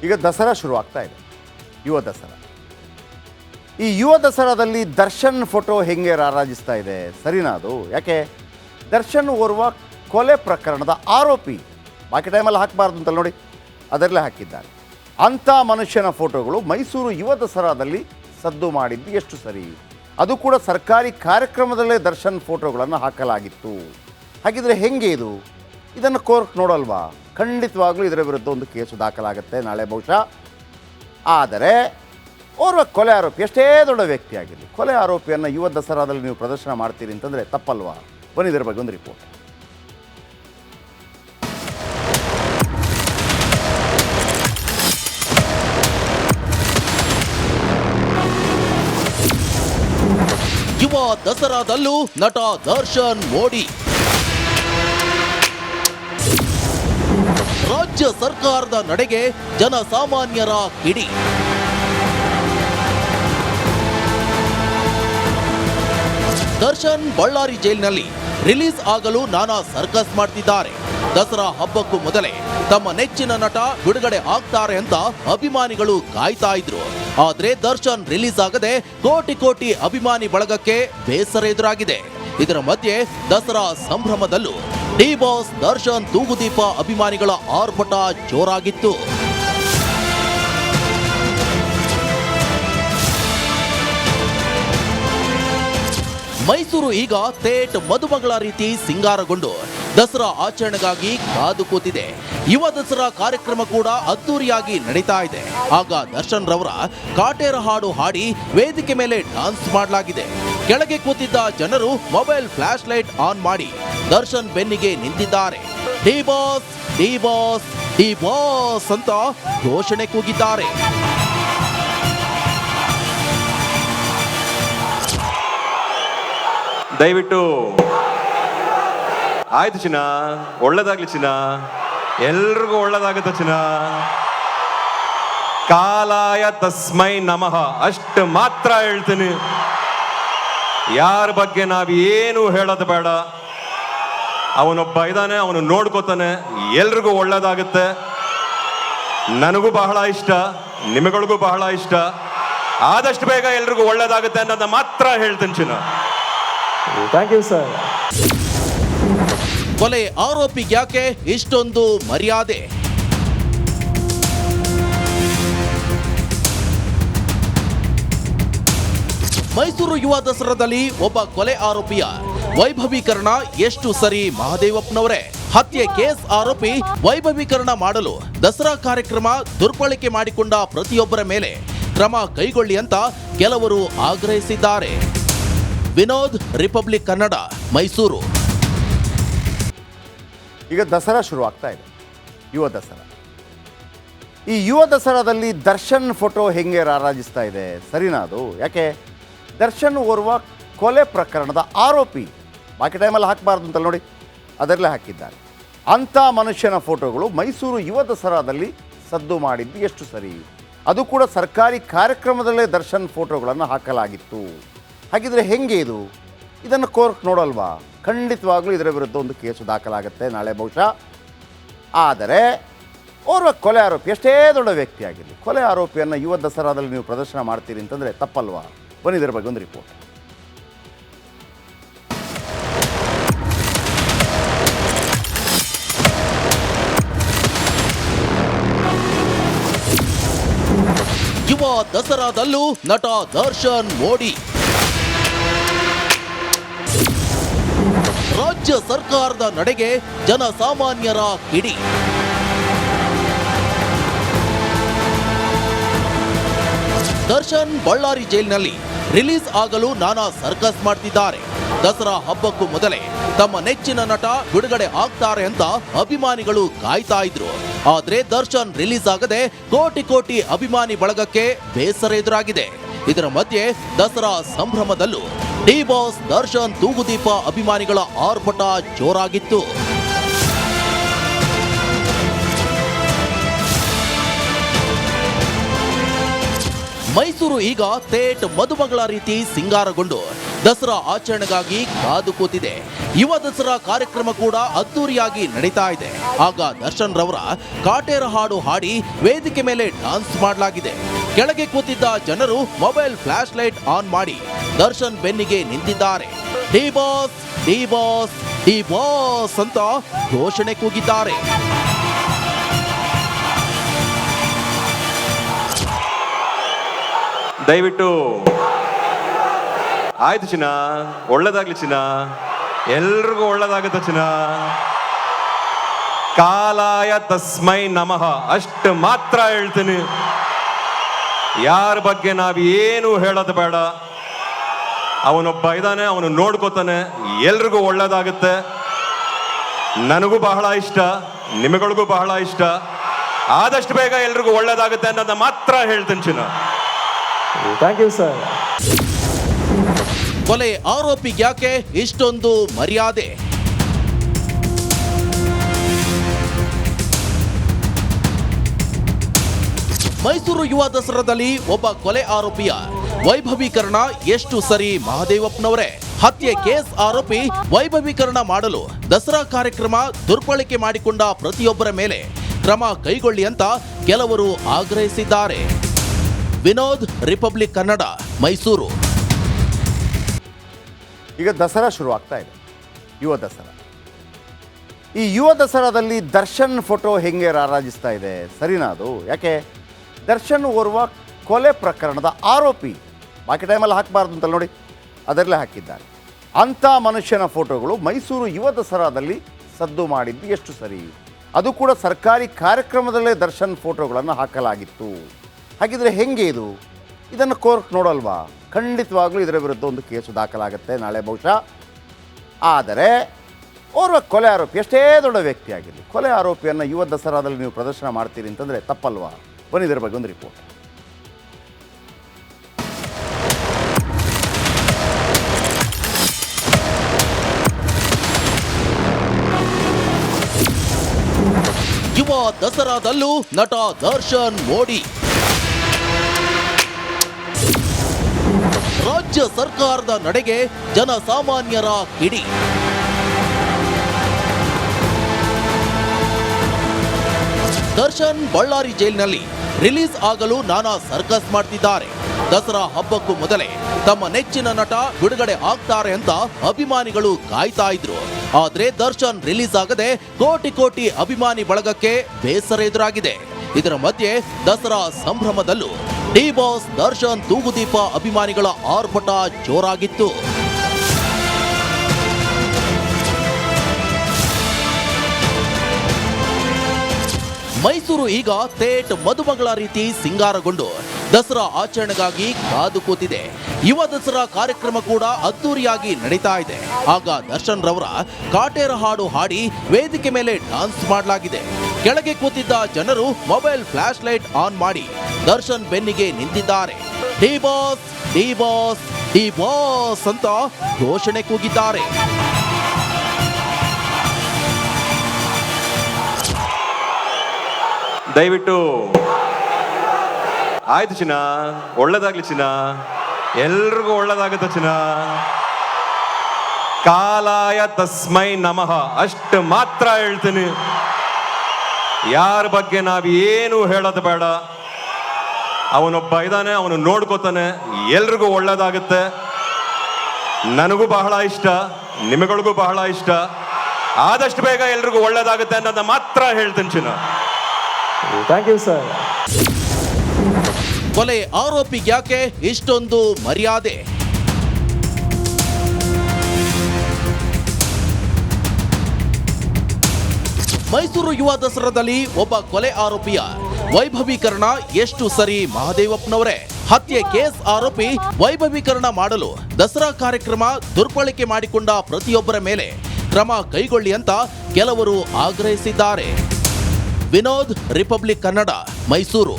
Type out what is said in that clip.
ಈಗ ದಸರಾ ಶುರುವಾಗ್ತಾ ಇದೆ, ಯುವ ದಸರಾ. ಈ ಯುವ ದಸರಾದಲ್ಲಿ ದರ್ಶನ್ ಫೋಟೋ ಹೆಂಗೆ ರಾರಾಜಿಸ್ತಾ ಇದೆ, ಸರಿನಾ ಅದು? ಯಾಕೆ ದರ್ಶನ್ ಓರ್ವ ಕೊಲೆ ಪ್ರಕರಣದ ಆರೋಪಿ. ಬಾಕಿ ಟೈಮಲ್ಲಿ ಹಾಕಬಾರ್ದು ಅಂತ ನೋಡಿ, ಅದರಲ್ಲೇ ಹಾಕಿದ್ದಾರೆ. ಅಂಥ ಮನುಷ್ಯನ ಫೋಟೋಗಳು ಮೈಸೂರು ಯುವ ದಸರಾದಲ್ಲಿ ಸದ್ದು ಮಾಡಿದ್ದು ಎಷ್ಟು ಸರಿ? ಅದು ಕೂಡ ಸರ್ಕಾರಿ ಕಾರ್ಯಕ್ರಮದಲ್ಲೇ ದರ್ಶನ್ ಫೋಟೋಗಳನ್ನು ಹಾಕಲಾಗಿತ್ತು. ಹಾಗಿದ್ರೆ ಹೆಂಗೆ ಇದು? ಇದನ್ನು ಕೋರ್ಟ್ ನೋಡಲ್ವಾ? ಖಂಡಿತವಾಗ್ಲೂ ಇದರ ವಿರುದ್ಧ ಒಂದು ಕೇಸು ದಾಖಲಾಗುತ್ತೆ ನಾಳೆ ಬಹುಶಃ. ಆದರೆ ಓರ್ವ ಕೊಲೆ ಆರೋಪಿ, ಎಷ್ಟೇ ದೊಡ್ಡ ವ್ಯಕ್ತಿ ಆಗಿರಲಿ, ಕೊಲೆ ಆರೋಪಿಯನ್ನು ಯುವ ದಸರಾದಲ್ಲಿ ನೀವು ಪ್ರದರ್ಶನ ಮಾಡ್ತೀರಿ ಅಂತಂದರೆ ತಪ್ಪಲ್ವಾ? ಬನ್ನಿ ಇದರ ಬಗ್ಗೆ ಒಂದು ರಿಪೋರ್ಟ್. ಯುವ ದಸರಾದಲ್ಲೂ ನಟ ದರ್ಶನ್ ಮೋಡಿ. ರಾಜ್ಯ ಸರ್ಕಾರದ ನಡೆಗೆ ಜನಸಾಮಾನ್ಯರ ಕಿಡಿ. ದರ್ಶನ್ ಬಳ್ಳಾರಿ ಜೈಲಿನಲ್ಲಿ ರಿಲೀಸ್ ಆಗಲು ನಾನಾ ಸರ್ಕಸ್ ಮಾಡ್ತಿದ್ದಾರೆ. ದಸರಾ ಹಬ್ಬಕ್ಕೂ ಮೊದಲೇ ತಮ್ಮ ನೆಚ್ಚಿನ ನಟ ಬಿಡುಗಡೆ ಆಗ್ತಾರೆ ಅಂತ ಅಭಿಮಾನಿಗಳು ಕಾಯ್ತಾ ಇದ್ರು. ಆದ್ರೆ ದರ್ಶನ್ ರಿಲೀಸ್ ಆಗದೆ ಕೋಟಿ ಕೋಟಿ ಅಭಿಮಾನಿ ಬಳಗಕ್ಕೆ ಬೇಸರ ಎದುರಾಗಿದೆ. ಇದರ ಮಧ್ಯೆ ದಸರಾ ಸಂಭ್ರಮದಲ್ಲೂ ಡಿ ಬಾಸ್ ದರ್ಶನ್ ತೂಗುದೀಪ ಅಭಿಮಾನಿಗಳ ಆರ್ಭಟ ಜೋರಾಗಿತ್ತು. ಮೈಸೂರು ಈಗ ಥೇಟ್ ಮದುಮಗಳ ರೀತಿ ಸಿಂಗಾರಗೊಂಡು ದಸರಾ ಆಚರಣೆಗಾಗಿ ಕಾದು ಕೂತಿದೆ. ಯುವ ದಸರಾ ಕಾರ್ಯಕ್ರಮ ಕೂಡ ಅದ್ದೂರಿಯಾಗಿ ನಡೀತಾ ಇದೆ. ಆಗ ದರ್ಶನ್ ರವರ ಕಾಟೇರ ಹಾಡು ಹಾಡಿ ವೇದಿಕೆ ಮೇಲೆ ಡಾನ್ಸ್ ಮಾಡಲಾಗಿದೆ. ಕೆಳಗೆ ಕೂತಿದ್ದ ಜನರು ಮೊಬೈಲ್ ಫ್ಲಾಶ್ ಲೈಟ್ ಆನ್ ಮಾಡಿ ದರ್ಶನ್ ಬೆನ್ನಿಗೆ ನಿಂತಿದ್ದಾರೆ. D boss D boss D boss ಅಂತ ಘೋಷಣೆ ಕೂಗಿದ್ದಾರೆ. ದಯವಿಟ್ಟು ಆಯ್ತು ಚಿನ್ನ, ಒಳ್ಳೇದಾಗ್ಲಿ ಚಿನ್ನ, ಎಲ್ರಿಗೂ ಒಳ್ಳೇದಾಗುತ್ತೆ ಚಿನ್ನ. ಕಾಲಾಯ ತಸ್ಮೈ ನಮಃ ಅಷ್ಟು ಮಾತ್ರ ಹೇಳ್ತೀನಿ. ಯಾರ ಬಗ್ಗೆ ನಾವೇನು ಹೇಳೋದು ಬೇಡ. ಅವನೊಬ್ಬ ಇದ್ದಾನೆ, ಅವನು ನೋಡ್ಕೋತಾನೆ, ಎಲ್ರಿಗೂ ಒಳ್ಳೇದಾಗುತ್ತೆ. ನನಗೂ ಬಹಳ ಇಷ್ಟ, ನಿಮಗಳಿಗೂ ಬಹಳ ಇಷ್ಟ. ಆದಷ್ಟು ಬೇಗ ಎಲ್ರಿಗೂ ಒಳ್ಳೇದಾಗುತ್ತೆ ಅನ್ನೋದನ್ನ ಮಾತ್ರ ಹೇಳ್ತೀನಿ ಚಿನ್ನ. Thank you sir. ಕೊಲೆ ಆರೋಪಿಗೆ ಯಾಕೆ ಇಷ್ಟೊಂದು ಮರ್ಯಾದೆ? ಮೈಸೂರು ಯುವ ದಸರಾದಲ್ಲಿ ಒಬ್ಬ ಕೊಲೆ ಆರೋಪಿಯ ವೈಭವೀಕರಣ ಎಷ್ಟು ಸರಿ? ಮಹದೇವಪ್ಪನವರೇ, ಹತ್ಯೆ ಕೇಸ್ ಆರೋಪಿ ವೈಭವೀಕರಣ ಮಾಡಲು ದಸರಾ ಕಾರ್ಯಕ್ರಮ ದುರ್ಬಳಕೆ ಮಾಡಿಕೊಂಡ ಪ್ರತಿಯೊಬ್ಬರ ಮೇಲೆ ಕ್ರಮ ಕೈಗೊಳ್ಳಿ ಅಂತ ಕೆಲವರು ಆಗ್ರಹಿಸಿದ್ದಾರೆ. ವಿನೋದ್, ರಿಪಬ್ಲಿಕ್ ಕನ್ನಡ, ಮೈಸೂರು. ಈಗ ದಸರಾ ಶುರುವಾಗ್ತಾ ಇದೆ, ಯುವ ದಸರಾ. ಈ ಯುವ ದಸರಾದಲ್ಲಿ ದರ್ಶನ್ ಫೋಟೋ ಹೆಂಗೆ ರಾರಾಜಿಸ್ತಾ ಇದೆ, ಸರಿನಾ ಅದು? ಯಾಕೆ ದರ್ಶನ್ ಓರ್ವ ಕೊಲೆ ಪ್ರಕರಣದ ಆರೋಪಿ. ಬಾಕಿ ಟೈಮಲ್ಲಿ ಹಾಕಬಾರ್ದು ಅಂತ ನೋಡಿ, ಅದರಲ್ಲೇ ಹಾಕಿದ್ದಾರೆ. ಅಂಥ ಮನುಷ್ಯನ ಫೋಟೋಗಳು ಮೈಸೂರು ಯುವ ದಸರಾದಲ್ಲಿ ಸದ್ದು ಮಾಡಿದ್ದು ಎಷ್ಟು ಸರಿ? ಅದು ಕೂಡ ಸರ್ಕಾರಿ ಕಾರ್ಯಕ್ರಮದಲ್ಲೇ ದರ್ಶನ್ ಫೋಟೋಗಳನ್ನು ಹಾಕಲಾಗಿತ್ತು. ಹಾಗಿದ್ರೆ ಹೆಂಗೆ ಇದು? ಇದನ್ನು ಕೋರ್ಟ್ ನೋಡಲ್ವಾ? ಖಂಡಿತವಾಗ್ಲೂ ಇದರ ವಿರುದ್ಧ ಒಂದು ಕೇಸು ದಾಖಲಾಗುತ್ತೆ ನಾಳೆ ಬಹುಶಃ. ಆದರೆ ಓರ್ವ ಕೊಲೆ ಆರೋಪಿ, ಎಷ್ಟೇ ದೊಡ್ಡ ವ್ಯಕ್ತಿ ಆಗಿರಲಿ, ಕೊಲೆ ಆರೋಪಿಯನ್ನು ಯುವ ದಸರಾದಲ್ಲಿ ನೀವು ಪ್ರದರ್ಶನ ಮಾಡ್ತೀರಿ ಅಂತಂದರೆ ತಪ್ಪಲ್ವಾ? ಬನ್ನಿ ಇದರ ಬಗ್ಗೆ ಒಂದು ರಿಪೋರ್ಟ್. ಯುವ ದಸರಾದಲ್ಲೂ ನಟ ದರ್ಶನ್ ಮೋಡಿ. ರಾಜ್ಯ ಸರ್ಕಾರದ ನಡೆಗೆ ಜನಸಾಮಾನ್ಯರ ಕಿಡಿ. ದರ್ಶನ್ ಬಳ್ಳಾರಿ ಜೈಲಿನಲ್ಲಿ ರಿಲೀಸ್ ಆಗಲು ನಾನಾ ಸರ್ಕಸ್ ಮಾಡ್ತಿದ್ದಾರೆ. ದಸರಾ ಹಬ್ಬಕ್ಕೂ ಮೊದಲೇ ತಮ್ಮ ನೆಚ್ಚಿನ ನಟ ಬಿಡುಗಡೆ ಆಗ್ತಾರೆ ಅಂತ ಅಭಿಮಾನಿಗಳು ಕಾಯ್ತಾ ಇದ್ರು. ಆದ್ರೆ ದರ್ಶನ್ ರಿಲೀಸ್ ಆಗದೆ ಕೋಟಿ ಕೋಟಿ ಅಭಿಮಾನಿ ಬಳಗಕ್ಕೆ ಬೇಸರ ಎದುರಾಗಿದೆ. ಇದರ ಮಧ್ಯೆ ದಸರಾ ಸಂಭ್ರಮದಲ್ಲೂ ಡಿ ಬಾಸ್ ದರ್ಶನ್ ತೂಗುದೀಪ ಅಭಿಮಾನಿಗಳ ಆರ್ಭಟ ಜೋರಾಗಿತ್ತು. ಮೈಸೂರು ಈಗ ಥೇಟ್ ಮದುಮಗಳ ರೀತಿ ಸಿಂಗಾರಗೊಂಡು ದಸರಾ ಆಚರಣೆಗಾಗಿ ಕಾದು ಕೂತಿದೆ. ಯುವ ದಸರಾ ಕಾರ್ಯಕ್ರಮ ಕೂಡ ಅದ್ದೂರಿಯಾಗಿ ನಡೀತಾ ಇದೆ. ಆಗ ದರ್ಶನ್ ರವರ ಕಾಟೇರ ಹಾಡು ಹಾಡಿ ವೇದಿಕೆ ಮೇಲೆ ಡಾನ್ಸ್ ಮಾಡಲಾಗಿದೆ. ಕೆಳಗೆ ಕೂತಿದ್ದ ಜನರು ಮೊಬೈಲ್ ಫ್ಲಾಶ್ ಲೈಟ್ ಆನ್ ಮಾಡಿ ದರ್ಶನ್ ಬೆನ್ನಿಗೆ ನಿಂತಿದ್ದಾರೆ. D boss D boss D boss ಅಂತ ಘೋಷಣೆ ಕೂಗಿದ್ದಾರೆ. ದಯವಿಟ್ಟು ಆಯ್ತು ಚಿನ್ನ, ಒಳ್ಳೇದಾಗ್ಲಿ ಚಿನ್ನ, ಎಲ್ರಿಗೂ ಒಳ್ಳೇದಾಗುತ್ತೆ ಚಿನ್ನ. ಕಾಲಾಯ ತಸ್ಮೈ ನಮಃ ಅಷ್ಟು ಮಾತ್ರ ಹೇಳ್ತೀನಿ. ಯಾರ ಬಗ್ಗೆ ನಾವೇನು ಹೇಳೋದು ಬೇಡ. ಅವನೊಬ್ಬ ಇದ್ದಾನೆ, ಅವನು ನೋಡ್ಕೋತಾನೆ, ಎಲ್ರಿಗೂ ಒಳ್ಳೇದಾಗುತ್ತೆ. ನನಗೂ ಬಹಳ ಇಷ್ಟ, ನಿಮಗಳಿಗೂ ಬಹಳ ಇಷ್ಟ. ಆದಷ್ಟು ಬೇಗ ಎಲ್ರಿಗೂ ಒಳ್ಳೇದಾಗುತ್ತೆ ಅನ್ನೋದನ್ನ ಮಾತ್ರ ಹೇಳ್ತೀನಿ ಚಿನ್ನ. Thank you sir. ಕೊಲೆ ಆರೋಪಿಗ್ಯಾಕೆ ಇಷ್ಟೊಂದು ಮರ್ಯಾದೆ? ಮೈಸೂರು ಯುವ ದಸರಾದಲ್ಲಿ ಒಬ್ಬ ಕೊಲೆ ಆರೋಪಿಯ ವೈಭವೀಕರಣ ಎಷ್ಟು ಸರಿ ಮಹದೇವಪ್ಪನವರೇ? ಹತ್ಯೆ ಕೇಸ್ ಆರೋಪಿ ವೈಭವೀಕರಣ ಮಾಡಲು ದಸರಾ ಕಾರ್ಯಕ್ರಮ ದುರ್ಬಳಕೆ ಮಾಡಿಕೊಂಡ ಪ್ರತಿಯೊಬ್ಬರ ಮೇಲೆ ಕ್ರಮ ಕೈಗೊಳ್ಳಿ ಅಂತ ಕೆಲವರು ಆಗ್ರಹಿಸಿದ್ದಾರೆ. ವಿನೋದ್, ರಿಪಬ್ಲಿಕ್ ಕನ್ನಡ, ಮೈಸೂರು. ಈಗ ದಸರಾ ಶುರುವಾಗ್ತಾ ಇದೆ, ಯುವ ದಸರಾ. ಈ ಯುವ ದಸರಾದಲ್ಲಿ ದರ್ಶನ್ ಫೋಟೋ ಹೆಂಗೆ ರಾರಾಜಿಸ್ತಾ ಇದೆ? ಸರಿನಾ ಅದು? ಯಾಕೆ ದರ್ಶನ್ ಓರ್ವ ಕೊಲೆ ಪ್ರಕರಣದ ಆರೋಪಿ. ಬಾಕಿ ಟೈಮಲ್ಲಿ ಹಾಕಬಾರ್ದು ಅಂತ ನೋಡಿ, ಅದರಲ್ಲೇ ಹಾಕಿದ್ದಾರೆ. ಅಂಥ ಮನುಷ್ಯನ ಫೋಟೋಗಳು ಮೈಸೂರು ಯುವ ದಸರಾದಲ್ಲಿ ಸದ್ದು ಮಾಡಿದ್ದು ಎಷ್ಟು ಸರಿ? ಅದು ಕೂಡ ಸರ್ಕಾರಿ ಕಾರ್ಯಕ್ರಮದಲ್ಲೇ ದರ್ಶನ್ ಫೋಟೋಗಳನ್ನು ಹಾಕಲಾಗಿತ್ತು. ಹಾಗಿದ್ರೆ ಹೆಂಗೆ ಇದು? ಇದನ್ನು ಕೋರ್ಟ್ ನೋಡಲ್ವಾ? ಖಂಡಿತವಾಗ್ಲೂ ಇದರ ವಿರುದ್ಧ ಒಂದು ಕೇಸು ದಾಖಲಾಗುತ್ತೆ ನಾಳೆ ಬಹುಶಃ. ಆದರೆ ಓರ್ವ ಕೊಲೆ ಆರೋಪಿ, ಎಷ್ಟೇ ದೊಡ್ಡ ವ್ಯಕ್ತಿ ಆಗಿರಲಿ, ಕೊಲೆ ಆರೋಪಿಯನ್ನು ಯುವ ದಸರಾದಲ್ಲಿ ನೀವು ಪ್ರದರ್ಶನ ಮಾಡ್ತೀರಿ ಅಂತಂದರೆ ತಪ್ಪಲ್ವಾ? ಬನ್ನಿ ಇದರ ಬಗ್ಗೆ ಒಂದು ರಿಪೋರ್ಟ್. ಯುವ ದಸರಾದಲ್ಲೂ ನಟ ದರ್ಶನ್ ಮೋಡಿ. ರಾಜ್ಯ ಸರ್ಕಾರದ ನಡೆಗೆ ಜನಸಾಮಾನ್ಯರ ಕಿಡಿ. ದರ್ಶನ್ ಬಳ್ಳಾರಿ ಜೈಲಿನಲ್ಲಿ ರಿಲೀಸ್ ಆಗಲು ನಾನಾ ಸರ್ಕಸ್ ಮಾಡ್ತಿದ್ದಾರೆ. ದಸರಾ ಹಬ್ಬಕ್ಕೂ ಮೊದಲೇ ತಮ್ಮ ನೆಚ್ಚಿನ ನಟ ಬಿಡುಗಡೆ ಆಗ್ತಾರೆ ಅಂತ ಅಭಿಮಾನಿಗಳು ಕಾಯ್ತಾ ಇದ್ರು. ಆದ್ರೆ ದರ್ಶನ್ ರಿಲೀಸ್ ಆಗದೆ ಕೋಟಿ ಕೋಟಿ ಅಭಿಮಾನಿ ಬಳಗಕ್ಕೆ ಬೇಸರ ಎದುರಾಗಿದೆ. ಇದರ ಮಧ್ಯೆ ದಸರಾ ಸಂಭ್ರಮದಲ್ಲೂ ಡಿ ಬಾಸ್ ದರ್ಶನ್ ತೂಗುದೀಪ ಅಭಿಮಾನಿಗಳ ಆರ್ಭಟ ಜೋರಾಗಿತ್ತು. ಮೈಸೂರು ಈಗ ಥೇಟ್ ಮದುಮಗಳ ರೀತಿ ಸಿಂಗಾರಗೊಂಡು ದಸರಾ ಆಚರಣೆಗಾಗಿ ಕಾದು ಕೂತಿದೆ. ಯುವ ದಸರಾ ಕಾರ್ಯಕ್ರಮ ಕೂಡ ಅದ್ದೂರಿಯಾಗಿ ನಡೀತಾ ಇದೆ. ಆಗ ದರ್ಶನ್ ರವರ ಕಾಟೇರ ಹಾಡು ಹಾಡಿ ವೇದಿಕೆ ಮೇಲೆ ಡಾನ್ಸ್ ಮಾಡಲಾಗಿದೆ. ಕೆಳಗೆ ಕೂತಿದ್ದ ಜನರು ಮೊಬೈಲ್ ಫ್ಲಾಶ್ ಲೈಟ್ ಆನ್ ಮಾಡಿ ದರ್ಶನ್ ಬೆನ್ನಿಗೆ ನಿಂತಿದ್ದಾರೆ. D boss D boss D boss ಅಂತ ಘೋಷಣೆ ಕೂಗಿದ್ದಾರೆ. ದಯವಿಟ್ಟು ಆಯ್ತು ಚಿನ್ನ, ಒಳ್ಳೇದಾಗ್ಲಿ ಚಿನ್ನ, ಎಲ್ರಿಗೂ ಒಳ್ಳೇದಾಗುತ್ತೆ ಚಿನ್ನ. ಕಾಲಾಯ ತಸ್ಮೈ ನಮಃ ಅಷ್ಟು ಮಾತ್ರ ಹೇಳ್ತೀನಿ. ಯಾರ ಬಗ್ಗೆ ನಾವೇನು ಹೇಳೋದು ಬೇಡ. ಅವನೊಬ್ಬ ಇದ್ದಾನೆ, ಅವನು ನೋಡ್ಕೋತಾನೆ, ಎಲ್ರಿಗೂ ಒಳ್ಳೇದಾಗುತ್ತೆ. ನನಗೂ ಬಹಳ ಇಷ್ಟ, ನಿಮಗಳಿಗೂ ಬಹಳ ಇಷ್ಟ. ಆದಷ್ಟು ಬೇಗ ಎಲ್ರಿಗೂ ಒಳ್ಳೇದಾಗುತ್ತೆ ಅನ್ನೋದನ್ನ ಮಾತ್ರ ಹೇಳ್ತೀನಿ ಚಿನ್ನ. Thank you sir. ಕೊಲೆ ಆರೋಪಿಗ್ಯಾಕೆ ಇಷ್ಟೊಂದು ಮರ್ಯಾದೆ? ಮೈಸೂರು ಯುವ ದಸರಾದಲ್ಲಿ ಒಬ್ಬ ಕೊಲೆ ಆರೋಪಿಯ ವೈಭವೀಕರಣ ಎಷ್ಟು ಸರಿ ಮಹದೇವಪ್ಪನವರೇ? ಹತ್ಯೆ ಕೇಸ್ ಆರೋಪಿ ವೈಭವೀಕರಣ ಮಾಡಲು ದಸರಾ ಕಾರ್ಯಕ್ರಮ ದುರ್ಬಳಕೆ ಮಾಡಿಕೊಂಡ ಪ್ರತಿಯೊಬ್ಬರ ಮೇಲೆ ಕ್ರಮ ಕೈಗೊಳ್ಳಿ ಅಂತ ಕೆಲವರು ಆಗ್ರಹಿಸಿದ್ದಾರೆ. ವಿನೋದ್, ರಿಪಬ್ಲಿಕ್ ಕನ್ನಡ, ಮೈಸೂರು.